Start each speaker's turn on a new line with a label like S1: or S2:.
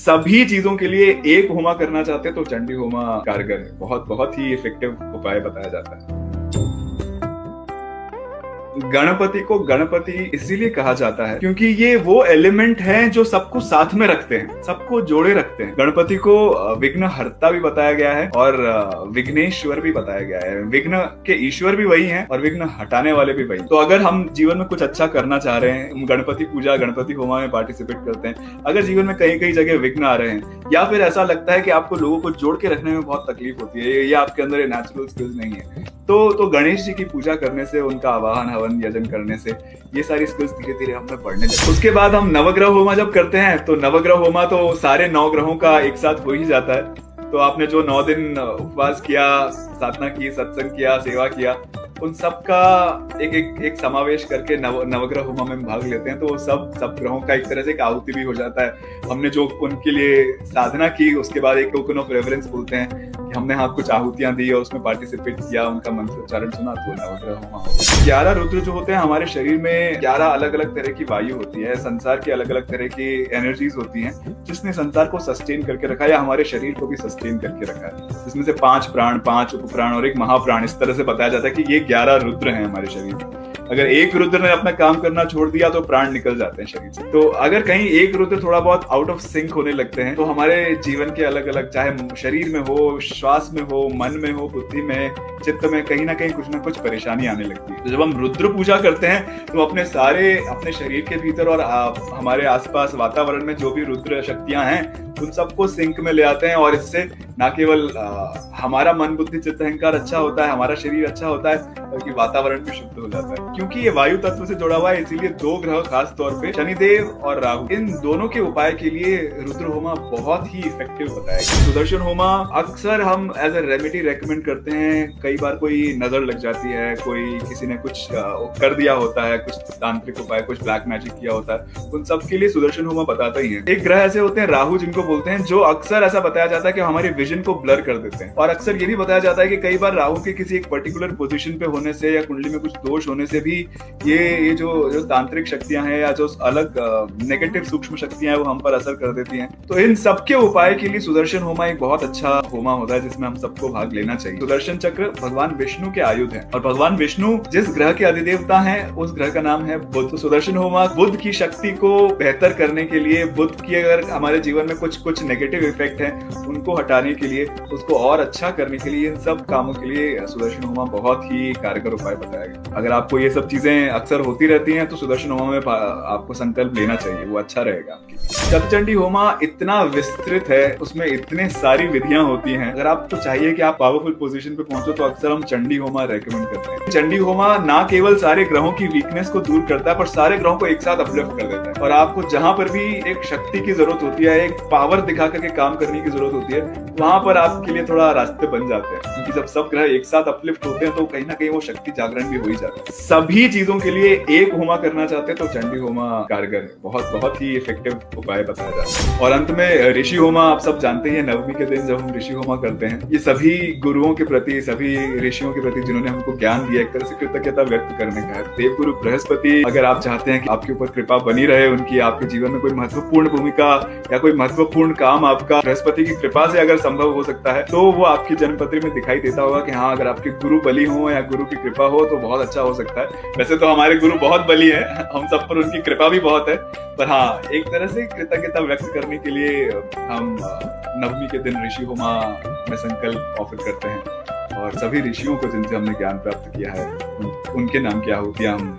S1: सभी चीजों के लिए एक होमा करना चाहते हैं तो चंडी होमा कारगर है। बहुत बहुत ही इफेक्टिव उपाय बताया जाता है। गणपति को गणपति इसीलिए कहा जाता है क्योंकि ये वो एलिमेंट हैं जो सबको साथ में रखते हैं, सबको जोड़े रखते हैं। गणपति को विघ्न हर्ता भी बताया गया है और विघ्नेश्वर भी बताया गया है। विघ्न के ईश्वर भी वही हैं और विघ्न हटाने वाले भी वही। तो अगर हम जीवन में कुछ अच्छा करना चाह रहे हैं, हम गणपति पूजा, गणपति होमा में पार्टिसिपेट करते हैं, अगर जीवन में कई कई जगह विघ्न आ रहे हैं या फिर ऐसा लगता है कि आपको लोगों को जोड़ के रखने में बहुत तकलीफ होती है या आपके अंदर ये नेचुरल स्किल्स नहीं है, तो गणेश जी की पूजा करने से, उनका आवाहन हवन यजन करने से ये सारी स्किल्स धीरे धीरे हमें बढ़ने लगती है। उसके बाद हम नवग्रह होमा जब करते हैं तो नवग्रह होमा तो सारे 9 ग्रहों का एक साथ हो ही जाता है। तो आपने जो 9 दिन उपवास किया, साधना की, सत्संग किया, सेवा किया, उन सब का एक समावेश करके नवग्रह होमा में भाग लेते हैं। तो वो सब ग्रहों का एक तरह से एक आहुति भी हो जाता है। हमने जो उनके लिए साधना की उसके बाद एक टोकन ऑफ रेफरेंस बोलते हैं कि हमने कुछ आहुतियां दी और उसमें पार्टिसिपेट किया, उनका मंत्रोच्चारण सुना, तो नवग्रह होमा होता है। 11 रुद्र जो होते हैं हमारे शरीर में, 11 अलग अलग तरह की वायु होती है, संसार की अलग अलग तरह की एनर्जीज होती हैं जिसने संसार को सस्टेन करके रखा है या हमारे शरीर को भी सस्टेन करके रखा है। जिसमें से 5 प्राण, 5 उपप्राण और एक महाप्राण, इस तरह से बताया जाता है कि ये 11 रुद्र हैं हमारे शरीर में। अगर एक रुद्र ने अपना काम करना छोड़ दिया तो प्राण निकल जाते हैं शरीर से। तो अगर कहीं एक रुद्र थोड़ा बहुत आउट ऑफ सिंक होने लगते हैं तो हमारे जीवन के अलग अलग, चाहे शरीर में हो, श्वास में हो, मन में हो, बुद्धि में, चित्त में, कहीं ना कहीं कुछ ना कुछ परेशानी आने लगती है। तो जब हम रुद्र पूजा करते हैं तो अपने शरीर के भीतर और हमारे आसपास वातावरण में जो भी रुद्र शक्तियां हैं उन सबको सिंक में ले आते हैं और इससे ना केवल हमारा मन, बुद्धि, चित्त, अहंकार अच्छा होता है, हमारा शरीर अच्छा होता है, बल्कि वातावरण भी शुद्ध हो जाता है। क्योंकि ये वायु तत्व से जुड़ा हुआ है, इसीलिए 2 ग्रह खास तौर पे शनिदेव और राहु, इन दोनों के उपाय के लिए रुद्र होमा बहुत ही इफेक्टिव बताया गया। सुदर्शन होमा अक्सर हम एज ए रेमेडी रेकमेंड करते हैं। कई बार कोई नजर लग जाती है, कोई किसी ने कुछ कर दिया होता है, कुछ तांत्रिक उपाय, कुछ ब्लैक मैजिक किया होता है, उन सब के लिए सुदर्शन होमा बताता ही है। एक ग्रह ऐसे होते हैं राहु, जिनको बोलते हैं, जो अक्सर ऐसा बताया जाता है कि हमारे विजन को ब्लर कर देते हैं। और अक्सर ये भी बताया जाता है कि कई बार राहु के किसी एक पर्टिकुलर पोजीशन पे होने से या कुंडली में कुछ दोष होने से भी ये जो तांत्रिक शक्तियां हैं या जो अलग नेगेटिव सूक्ष्म शक्तियां हैं वो हम पर असर कर देती हैं। तो इन सबके उपाय के लिए सुदर्शन होमा एक बहुत अच्छा होमा होता है जिसमें हम सबको भाग लेना चाहिए। सुदर्शन चक्र भगवान विष्णु के आयुध है और भगवान विष्णु जिस ग्रह के अधिदेवता हैं उस ग्रह का नाम है बुध। तो सुदर्शन होमा बुध की शक्ति को बेहतर करने के लिए, बुध की अगर हमारे जीवन में कुछ नेगेटिव इफेक्ट है उनको हटाने के लिए, उसको और अच्छा करने के लिए, इन सब कामों के लिए सुदर्शन होमा बहुत ही कारगर उपाय बताया गया। अगर आपको ये सब चीजें अक्सर होती रहती हैं तो सुदर्शन होमा में आपको संकल्प लेना चाहिए, वो अच्छा रहेगा आपके लिए। शतचंडी होमा इतना विस्तृत है, उसमें इतने सारी विधियां होती हैं। अगर आपको चाहिए कि आप पावरफुल पोजीशन पे पहुंचो तो अक्सर हम चंडी होमा रेकमेंड करते हैं। चंडी होमा ना केवल सारे ग्रहों की वीकनेस को दूर करता है पर सारे ग्रहों को एक साथ अपलिफ्ट कर देता है। और आपको जहां पर भी एक शक्ति की जरूरत होती है, एक पावर दिखा करके काम करने की जरूरत होती है, वहां पर आपके लिए थोड़ा रास्ते बन जाते हैं। क्योंकि जब सब ग्रह एक साथ अपलिफ्ट होते हैं तो कहीं ना कहीं वो शक्ति जागरण भी हो ही जाता है। सभी चीजों के लिए एक होमा करना चाहते हैं तो चंडी होमा कारगर है। बहुत ही इफेक्टिव उपाय बताया जाता है। और अंत में ऋषि होमा, आप सब जानते हैं नवमी के दिन जब हम ऋषि होमा करते हैं, ये सभी गुरुओं के प्रति, सभी ऋषियों के प्रति जिन्होंने हमको ज्ञान दिया, एक तरह से कृतज्ञता व्यक्त करने का है। देवगुरु बृहस्पति, अगर आप चाहते हैं कि आपके ऊपर कृपा बनी रहे उनकी, आपके जीवन में कोई महत्वपूर्ण भूमिका या कोई महत्वपूर्ण काम आपका बृहस्पति की कृपा से अगर संभव हो सकता है तो वो आपकी जन्मपत्री में दिखाई देता होगा कि हाँ, अगर आपके गुरु बली हो या गुरु की कृपा हो तो बहुत अच्छा हो सकता है। वैसे तो हमारे गुरु बहुत बली है, हम सब पर उनकी कृपा भी बहुत है, पर हाँ, एक तरह से कृतज्ञता व्यक्त करने के लिए हम नवमी के दिन ऋषि होमा में संकल्प ऑफर करते हैं और सभी ऋषियों को जिनसे हमने ज्ञान प्राप्त किया है उनके नाम की आहुतियां हम